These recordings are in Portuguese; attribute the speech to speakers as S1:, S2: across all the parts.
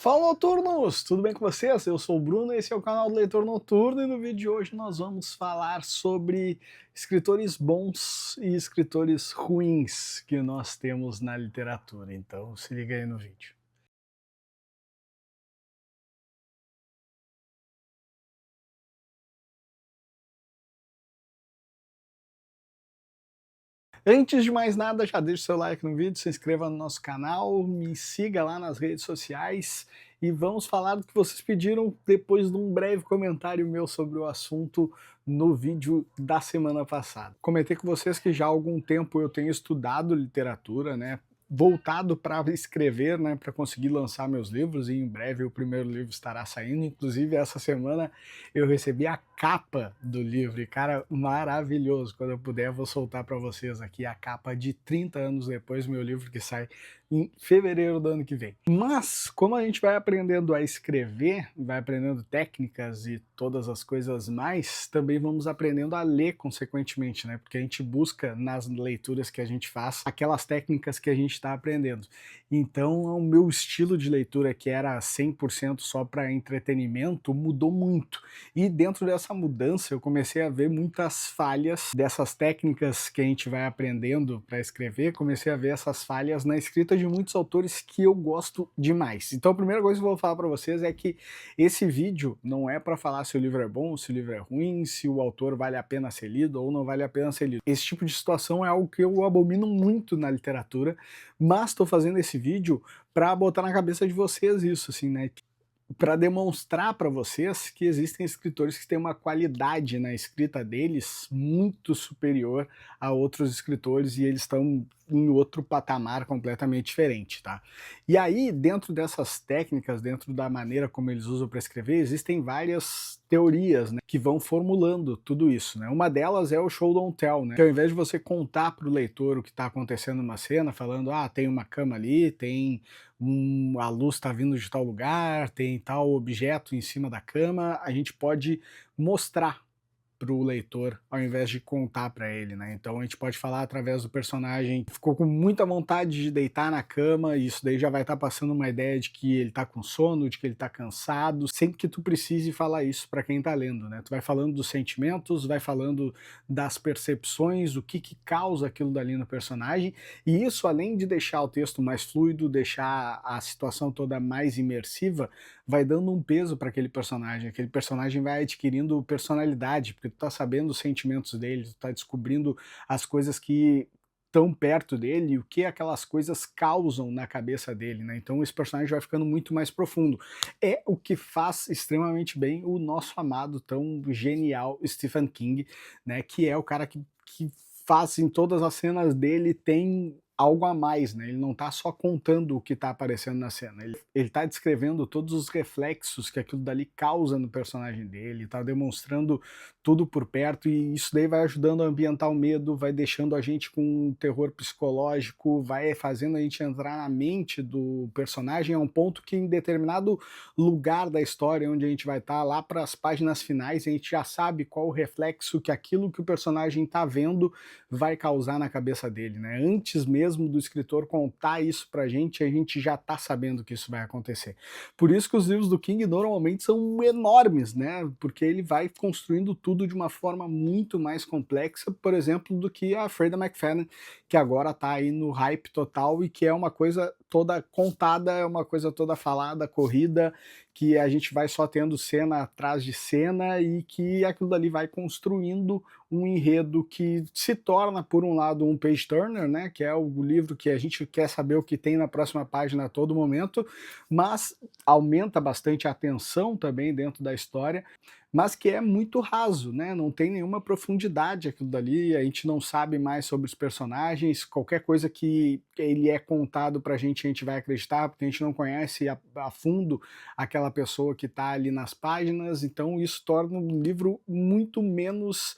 S1: Fala, noturnos! Tudo bem com vocês? Eu sou o Bruno, esse é o canal do Leitor Noturno e no vídeo de hoje nós vamos falar sobre escritores bons e escritores ruins que nós temos na literatura. Então se liga aí no vídeo. Antes de mais nada, já deixa o seu like no vídeo, se inscreva no nosso canal, me siga lá nas redes sociais e vamos falar do que vocês pediram depois de um breve comentário meu sobre o assunto no vídeo da semana passada. Comentei com vocês que já há algum tempo eu tenho estudado literatura, né? Voltado para escrever, né, para conseguir lançar meus livros, e em breve o primeiro livro estará saindo. Inclusive essa semana eu recebi a capa do livro e, cara, maravilhoso. Quando eu puder eu vou soltar para vocês aqui a capa de 30 anos depois, meu livro que sai em fevereiro do ano que vem. Mas como a gente vai aprendendo a escrever, vai aprendendo técnicas e todas as coisas mais, também vamos aprendendo a ler consequentemente, né? Porque a gente busca nas leituras que a gente faz aquelas técnicas que a gente está aprendendo. Então o meu estilo de leitura, que era 100% só para entretenimento, mudou muito. E dentro dessa mudança eu comecei a ver muitas falhas dessas técnicas que a gente vai aprendendo para escrever. Comecei a ver essas falhas na escrita de muitos autores que eu gosto demais. Então a primeira coisa que eu vou falar para vocês é que esse vídeo não é para falar se o livro é bom, se o livro é ruim, se o autor vale a pena ser lido ou não vale a pena ser lido. Esse tipo de situação é algo que eu abomino muito na literatura, mas estou fazendo esse vídeo para botar na cabeça de vocês isso, assim, né? Para demonstrar para vocês que existem escritores que têm uma qualidade na escrita deles muito superior a outros escritores e eles estão em outro patamar completamente diferente, tá? E aí, dentro dessas técnicas, dentro da maneira como eles usam para escrever, existem várias teorias, né, que vão formulando tudo isso, né? Uma delas é o show don't tell, né? Que ao invés de você contar para o leitor o que está acontecendo numa cena, falando, ah, tem uma cama ali, tem a luz está vindo de tal lugar, tem tal objeto em cima da cama, a gente pode mostrar para o leitor ao invés de contar para ele, né? Então a gente pode falar através do personagem que ficou com muita vontade de deitar na cama, e isso daí já vai estar passando uma ideia de que ele tá com sono, de que ele tá cansado, sem que tu precise falar isso para quem tá lendo, né? Tu vai falando dos sentimentos, vai falando das percepções, o que que causa aquilo dali no personagem, e isso, além de deixar o texto mais fluido, deixar a situação toda mais imersiva, vai dando um peso para aquele personagem vai adquirindo personalidade, porque tu tá sabendo os sentimentos dele, tu tá descobrindo as coisas que estão perto dele e o que aquelas coisas causam na cabeça dele, né? Então esse personagem vai ficando muito mais profundo. É o que faz extremamente bem o nosso amado, tão genial Stephen King, né? Que é o cara que faz em todas as cenas dele, tem algo a mais, né? Ele não tá só contando o que tá aparecendo na cena, ele tá descrevendo todos os reflexos que aquilo dali causa no personagem dele, tá demonstrando tudo por perto, e isso daí vai ajudando a ambientar o medo, vai deixando a gente com um terror psicológico, vai fazendo a gente entrar na mente do personagem a um ponto que em determinado lugar da história onde a gente vai estar, lá para as páginas finais, a gente já sabe qual o reflexo que aquilo que o personagem tá vendo vai causar na cabeça dele, né? Antes mesmo do escritor contar isso pra gente, a gente já tá sabendo que isso vai acontecer. Por isso que os livros do King normalmente são enormes, né? Porque ele vai construindo tudo de uma forma muito mais complexa, por exemplo, do que a Freida McFadden, que agora tá aí no hype total e que é uma coisa toda contada, é uma coisa toda falada, corrida, que a gente vai só tendo cena atrás de cena e que aquilo dali vai construindo um enredo que se torna, por um lado, um page turner, né, que é o livro que a gente quer saber o que tem na próxima página a todo momento, mas aumenta bastante a tensão também dentro da história, mas que é muito raso, né, não tem nenhuma profundidade aquilo dali, a gente não sabe mais sobre os personagens, qualquer coisa que ele é contado pra gente, a gente vai acreditar, porque a gente não conhece a fundo aquela pessoa que está ali nas páginas, então isso torna um livro muito menos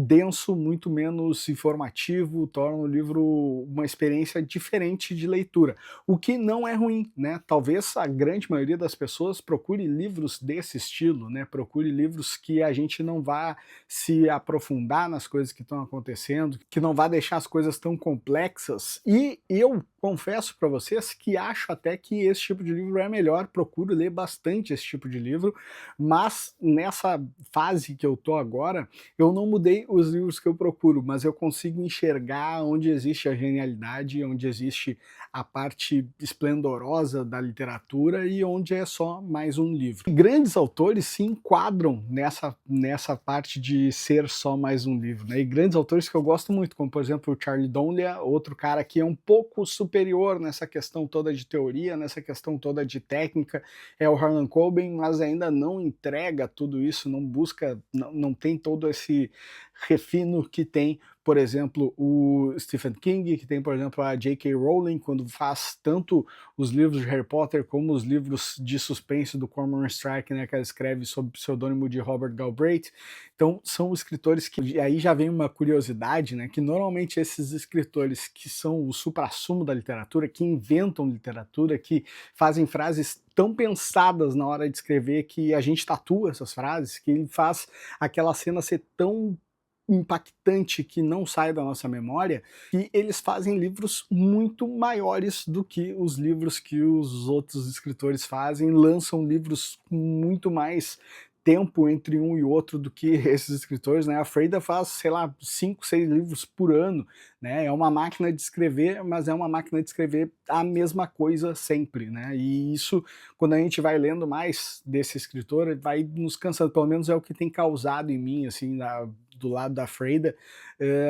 S1: denso, muito menos informativo, torna o livro uma experiência diferente de leitura, o que não é ruim, né? Talvez a grande maioria das pessoas procure livros desse estilo, né? Procure livros que a gente não vá se aprofundar nas coisas que estão acontecendo, que não vá deixar as coisas tão complexas, e eu confesso para vocês que acho até que esse tipo de livro é melhor, procuro ler bastante esse tipo de livro, mas nessa fase que eu tô agora, eu não mudei os livros que eu procuro, mas eu consigo enxergar onde existe a genialidade, onde existe a parte esplendorosa da literatura e onde é só mais um livro. Grandes autores se enquadram nessa parte de ser só mais um livro, né? E grandes autores que eu gosto muito, como por exemplo o Charlie Donlea, outro cara que é um pouco superior nessa questão toda de teoria, nessa questão toda de técnica, é o Harlan Coben, mas ainda não entrega tudo isso, não busca, não tem todo esse refino que tem, por exemplo, o Stephen King, que tem, por exemplo, a J.K. Rowling, quando faz tanto os livros de Harry Potter como os livros de suspense do Cormoran Strike, né, que ela escreve sob o pseudônimo de Robert Galbraith. Então, são escritores que... E aí já vem uma curiosidade, né, que normalmente esses escritores que são o suprassumo da literatura, que inventam literatura, que fazem frases tão pensadas na hora de escrever que a gente tatua essas frases, que ele faz aquela cena ser tão impactante que não sai da nossa memória, que eles fazem livros muito maiores do que os livros que os outros escritores fazem, lançam livros com muito mais tempo entre um e outro do que esses escritores, né? A Freida faz, sei lá, 5, 6 livros por ano, né? É uma máquina de escrever, mas é uma máquina de escrever a mesma coisa sempre, né? E isso, quando a gente vai lendo mais desse escritor, vai nos cansando, pelo menos é o que tem causado em mim, assim, do lado da Freida,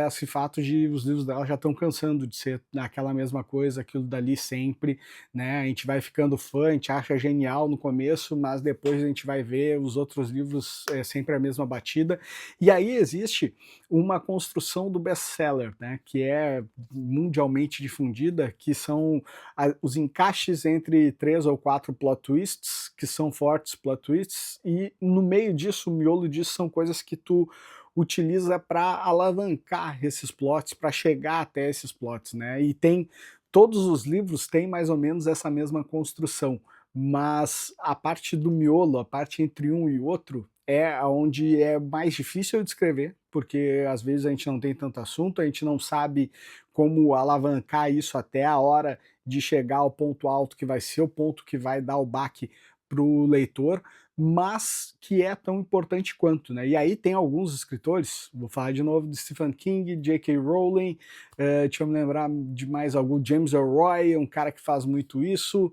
S1: esse fato de os livros dela já estão cansando de ser aquela mesma coisa, aquilo dali sempre, né? A gente vai ficando fã, a gente acha genial no começo, mas depois a gente vai ver os outros livros sempre a mesma batida. E aí existe uma construção do best-seller, né? Que é mundialmente difundida, que são os encaixes entre 3 ou 4 plot twists, que são fortes plot twists, e no meio disso, o miolo disso são coisas que tu utiliza para alavancar esses plots, para chegar até esses plots, né? E todos os livros têm mais ou menos essa mesma construção, mas a parte do miolo, a parte entre um e outro, é onde é mais difícil de escrever, porque às vezes a gente não tem tanto assunto, a gente não sabe como alavancar isso até a hora de chegar ao ponto alto, que vai ser o ponto que vai dar o baque para o leitor, mas que é tão importante quanto, né? E aí tem alguns escritores, vou falar de novo de Stephen King, J.K. Rowling, deixa eu me lembrar de mais algum, James Ellroy, um cara que faz muito isso,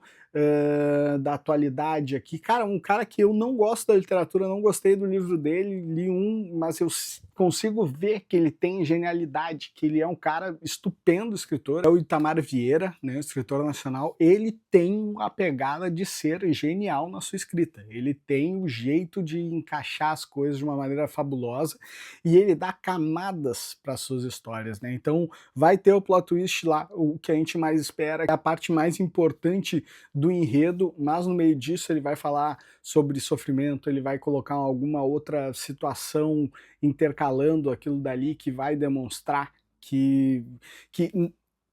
S1: da atualidade aqui. Cara, um cara que eu não gosto da literatura, não gostei do livro dele, li mas eu consigo ver que ele tem genialidade, que ele é um cara estupendo escritor, é o Itamar Vieira, né, escritor nacional. Ele tem a pegada de ser genial na sua escrita, ele tem o jeito de encaixar as coisas de uma maneira fabulosa e ele dá camadas para suas histórias, né? Então vai ter o plot twist lá, o que a gente mais espera, é a parte mais importante do enredo, mas no meio disso ele vai falar sobre sofrimento, ele vai colocar alguma outra situação intercalando aquilo dali que vai demonstrar que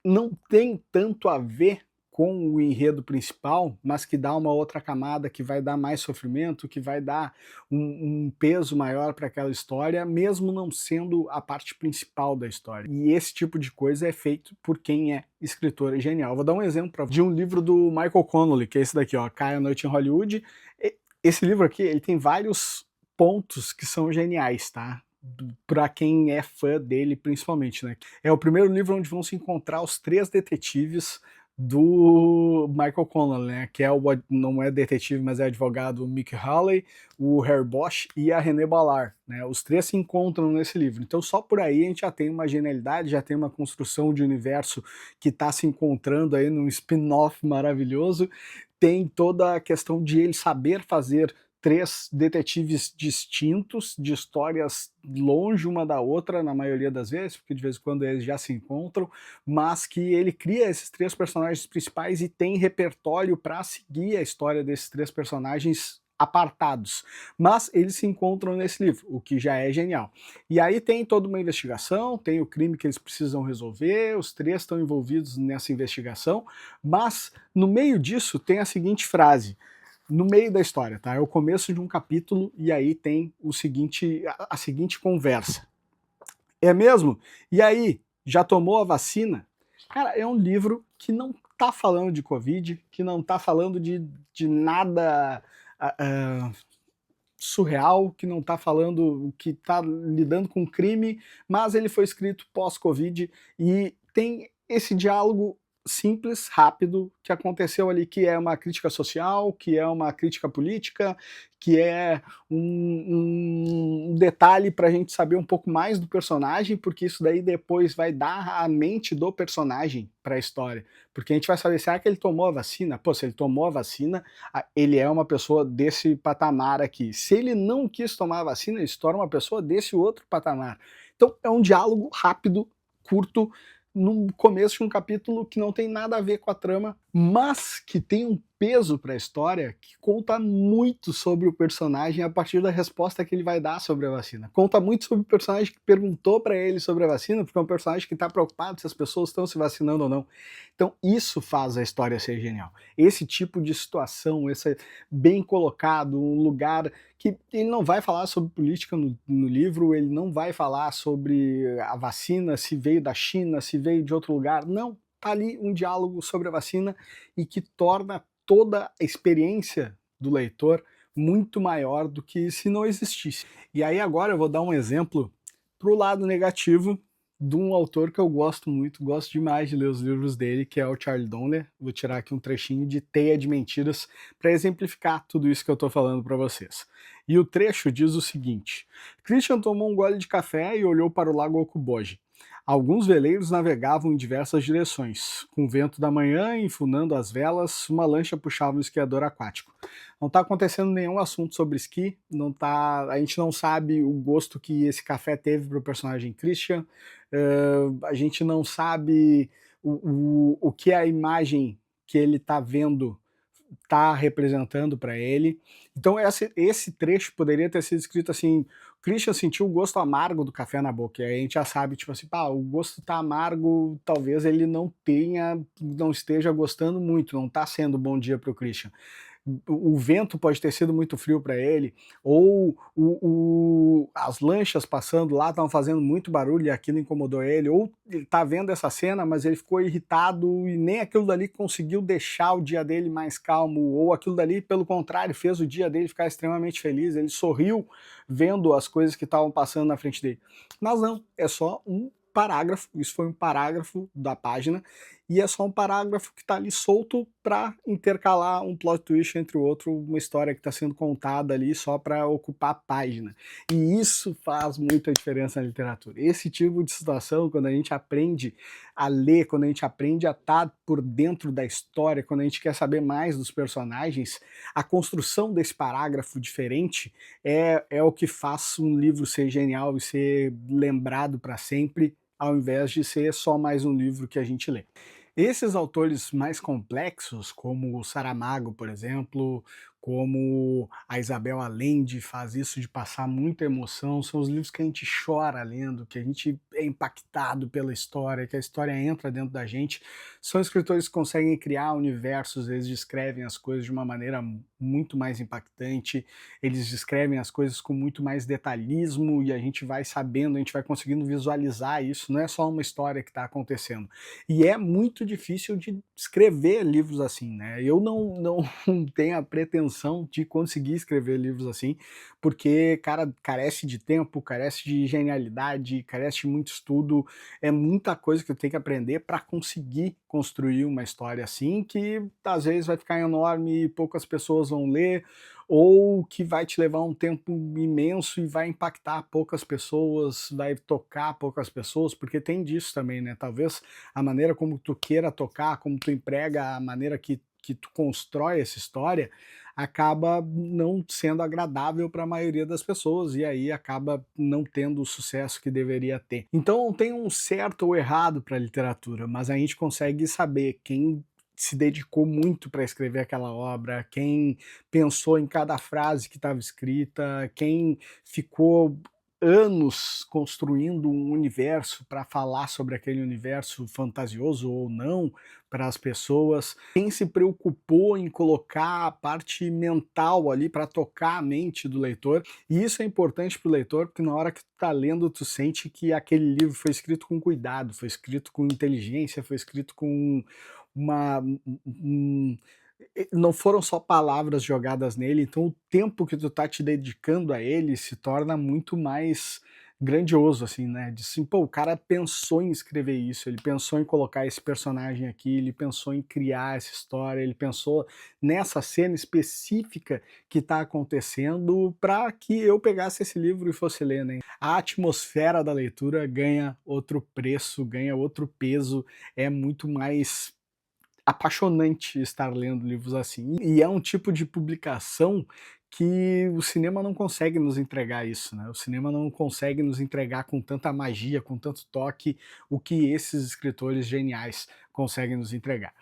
S1: não tem tanto a ver com o enredo principal, mas que dá uma outra camada, que vai dar mais sofrimento, que vai dar um peso maior para aquela história, mesmo não sendo a parte principal da história. E esse tipo de coisa é feito por quem é escritor genial. Vou dar um exemplo de um livro do Michael Connelly, que é esse daqui, ó, Cai a Noite em Hollywood. Esse livro aqui, ele tem vários pontos que são geniais, tá? Para quem é fã dele, principalmente, né? É o primeiro livro onde vão se encontrar os 3 detetives do Michael Connelly, né? Que é não é detetive, mas é advogado, o Mick Hawley, o Harry Bosch e a René Ballard, né? Os 3 se encontram nesse livro. Então só por aí a gente já tem uma genialidade, já tem uma construção de universo que está se encontrando aí num spin-off maravilhoso. Tem toda a questão de ele saber fazer 3 detetives distintos, de histórias longe uma da outra, na maioria das vezes, porque de vez em quando eles já se encontram, mas que ele cria esses 3 personagens principais e tem repertório para seguir a história desses 3 personagens apartados, mas eles se encontram nesse livro, o que já é genial. E aí tem toda uma investigação, tem o crime que eles precisam resolver, os 3 estão envolvidos nessa investigação, mas no meio disso tem a seguinte frase, no meio da história, tá? É o começo de um capítulo e aí tem a seguinte conversa. É mesmo? E aí, já tomou a vacina? Cara, é um livro que não tá falando de Covid, que não tá falando de nada surreal, que não tá falando, que tá lidando com crime, mas ele foi escrito pós-Covid e tem esse diálogo simples, rápido, que aconteceu ali, que é uma crítica social, que é uma crítica política, que é um detalhe para a gente saber um pouco mais do personagem, porque isso daí depois vai dar a mente do personagem para a história. Porque a gente vai saber, será que ele tomou a vacina? Pô, se ele tomou a vacina, ele é uma pessoa desse patamar aqui. Se ele não quis tomar a vacina, ele se torna uma pessoa desse outro patamar. Então é um diálogo rápido, curto, no começo de um capítulo que não tem nada a ver com a trama, mas que tem um peso para a história que conta muito sobre o personagem a partir da resposta que ele vai dar sobre a vacina. Conta muito sobre o personagem que perguntou para ele sobre a vacina, porque é um personagem que está preocupado se as pessoas estão se vacinando ou não. Então isso faz a história ser genial. Esse tipo de situação, esse bem colocado, um lugar que ele não vai falar sobre política no livro, ele não vai falar sobre a vacina, se veio da China, se veio de outro lugar, não. Tá ali um diálogo sobre a vacina e que torna toda a experiência do leitor muito maior do que se não existisse. E aí agora eu vou dar um exemplo pro lado negativo de um autor que eu gosto muito, gosto demais de ler os livros dele, que é o Charlie Donner. Vou tirar aqui um trechinho de Teia de Mentiras para exemplificar tudo isso que eu estou falando para vocês. E o trecho diz o seguinte: Christian tomou um gole de café e olhou para o lago Ocuboji. Alguns veleiros navegavam em diversas direções. Com o vento da manhã, enfunando as velas, uma lancha puxava um esquiador aquático. Não está acontecendo nenhum assunto sobre esqui, a gente não sabe o gosto que esse café teve para o personagem Christian, a gente não sabe o que a imagem que ele está vendo está representando para ele. Então esse trecho poderia ter sido escrito assim: Christian sentiu o gosto amargo do café na boca. E aí a gente já sabe, tipo assim, pá, o gosto tá amargo, talvez ele não esteja gostando muito, não tá sendo um bom dia para o Christian. O vento pode ter sido muito frio para ele, ou as lanchas passando lá estavam fazendo muito barulho e aquilo incomodou ele, ou ele está vendo essa cena, mas ele ficou irritado e nem aquilo dali conseguiu deixar o dia dele mais calmo, ou aquilo dali, pelo contrário, fez o dia dele ficar extremamente feliz, ele sorriu vendo as coisas que estavam passando na frente dele. Mas não, é só um parágrafo, isso foi um parágrafo da página, e é só um parágrafo que está ali solto para intercalar um plot twist entre o outro, uma história que está sendo contada ali só para ocupar a página. E isso faz muita diferença na literatura. Esse tipo de situação, quando a gente aprende a ler, quando a gente aprende a estar por dentro da história, quando a gente quer saber mais dos personagens, a construção desse parágrafo diferente é o que faz um livro ser genial e ser lembrado para sempre, ao invés de ser só mais um livro que a gente lê. Esses autores mais complexos, como o Saramago, por exemplo, como a Isabel Allende faz isso de passar muita emoção, são os livros que a gente chora lendo, que a gente é impactado pela história, que a história entra dentro da gente. São escritores que conseguem criar universos, eles descrevem as coisas de uma maneira muito mais impactante, eles descrevem as coisas com muito mais detalhismo e a gente vai sabendo, a gente vai conseguindo visualizar isso, não é só uma história que está acontecendo. E é muito difícil de escrever livros assim, né? Eu não tenho a pretensão de conseguir escrever livros assim, porque, cara, carece de tempo, carece de genialidade, carece de muito estudo, é muita coisa que eu tenho que aprender para conseguir construir uma história assim, que às vezes vai ficar enorme e poucas pessoas vão ler, ou que vai te levar um tempo imenso e vai impactar poucas pessoas, vai tocar poucas pessoas, porque tem disso também, né? Talvez a maneira como tu queira tocar, como tu emprega, a maneira que tu constrói essa história, acaba não sendo agradável para a maioria das pessoas e aí acaba não tendo o sucesso que deveria ter. Então não tem um certo ou errado para a literatura, mas a gente consegue saber quem se dedicou muito para escrever aquela obra, quem pensou em cada frase que estava escrita, quem ficou anos construindo um universo para falar sobre aquele universo fantasioso ou não para as pessoas. Quem se preocupou em colocar a parte mental ali para tocar a mente do leitor. E isso é importante para o leitor, porque na hora que tu está lendo, tu sente que aquele livro foi escrito com cuidado, foi escrito com inteligência, foi escrito com uma... não foram só palavras jogadas nele, então o tempo que tu tá te dedicando a ele se torna muito mais grandioso, assim, né? De assim, pô, o cara pensou em escrever isso, ele pensou em colocar esse personagem aqui, ele pensou em criar essa história, ele pensou nessa cena específica que tá acontecendo para que eu pegasse esse livro e fosse ler, né? A atmosfera da leitura ganha outro preço, ganha outro peso, é muito mais apaixonante estar lendo livros assim. E é um tipo de publicação que o cinema não consegue nos entregar isso, né? O cinema não consegue nos entregar com tanta magia, com tanto toque, o que esses escritores geniais conseguem nos entregar.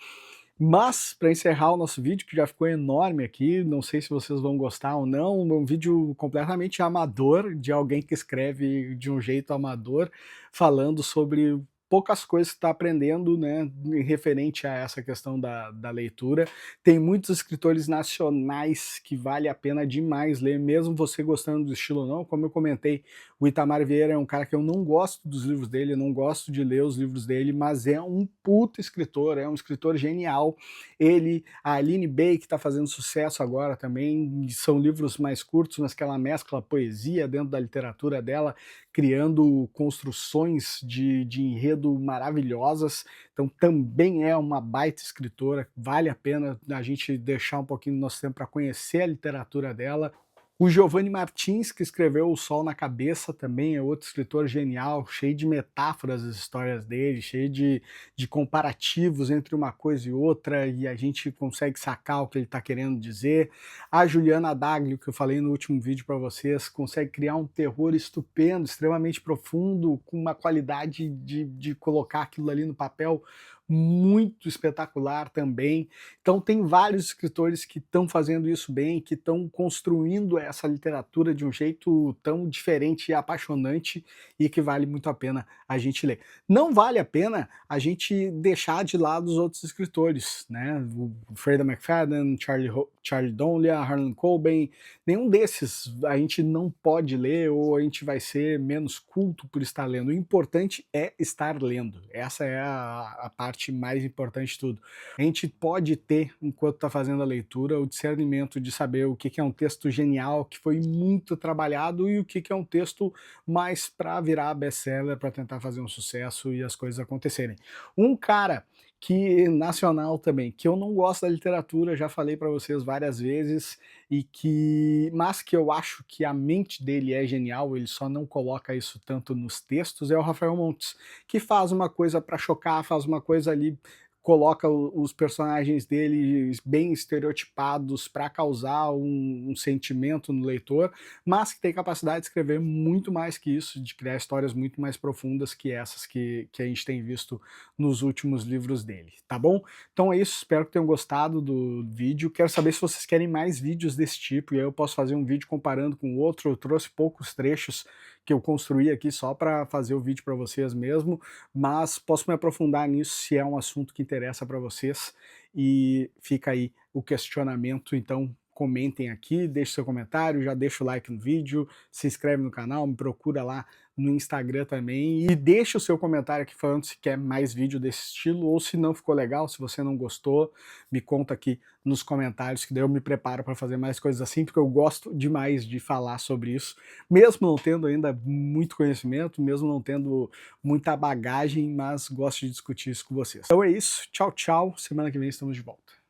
S1: Mas, para encerrar o nosso vídeo, que já ficou enorme aqui, não sei se vocês vão gostar ou não, um vídeo completamente amador, de alguém que escreve de um jeito amador, falando sobre poucas coisas que está aprendendo, né, referente a essa questão da leitura. Tem muitos escritores nacionais que vale a pena demais ler, mesmo você gostando do estilo ou não. Como eu comentei, o Itamar Vieira é um cara que eu não gosto dos livros dele, eu não gosto de ler os livros dele, mas é um puto escritor, é um escritor genial. Ele, a Aline Bey, que está fazendo sucesso agora também, são livros mais curtos, mas que ela mescla poesia dentro da literatura dela, criando construções de enredo maravilhosas. Então também é uma baita escritora, vale a pena a gente deixar um pouquinho do nosso tempo para conhecer a literatura dela. O Giovanni Martins, que escreveu O Sol na Cabeça, também é outro escritor genial, cheio de metáforas as histórias dele, cheio de comparativos entre uma coisa e outra, e a gente consegue sacar o que ele está querendo dizer. A Juliana Daglio, que eu falei no último vídeo para vocês, consegue criar um terror estupendo, extremamente profundo, com uma qualidade de colocar aquilo ali no papel muito espetacular também. Então tem vários escritores que estão fazendo isso bem, que estão construindo essa literatura de um jeito tão diferente e apaixonante, e que vale muito a pena a gente ler. Não vale a pena a gente deixar de lado os outros escritores, né? O Freida McFadden, Charlie Donlia, Harlan Coben, nenhum desses a gente não pode ler, ou a gente vai ser menos culto por estar lendo. O importante é estar lendo. Essa é a parte mais importante de tudo. A gente pode ter, enquanto está fazendo a leitura, o discernimento de saber o que é um texto genial, que foi muito trabalhado, e o que é um texto mais para virar best-seller, para tentar fazer um sucesso e as coisas acontecerem. Um cara que nacional também, que eu não gosto da literatura, já falei para vocês várias vezes, mas que eu acho que a mente dele é genial, ele só não coloca isso tanto nos textos, é o Rafael Montes, que faz uma coisa para chocar, faz uma coisa ali, coloca os personagens dele bem estereotipados para causar um sentimento no leitor, mas que tem capacidade de escrever muito mais que isso, de criar histórias muito mais profundas que essas que a gente tem visto nos últimos livros dele, tá bom? Então é isso, espero que tenham gostado do vídeo. Quero saber se vocês querem mais vídeos desse tipo, e aí eu posso fazer um vídeo comparando com o outro. Eu trouxe poucos trechos que eu construí aqui só para fazer o vídeo para vocês mesmo, mas posso me aprofundar nisso se é um assunto que interessa para vocês, e fica aí o questionamento. Então comentem aqui, deixe seu comentário, já deixa o like no vídeo, se inscreve no canal, me procura lá no Instagram também, e deixa o seu comentário aqui falando se quer mais vídeo desse estilo, ou se não ficou legal, se você não gostou, me conta aqui nos comentários, que daí eu me preparo para fazer mais coisas assim, porque eu gosto demais de falar sobre isso, mesmo não tendo ainda muito conhecimento, mesmo não tendo muita bagagem, mas gosto de discutir isso com vocês. Então é isso, tchau, tchau, semana que vem estamos de volta.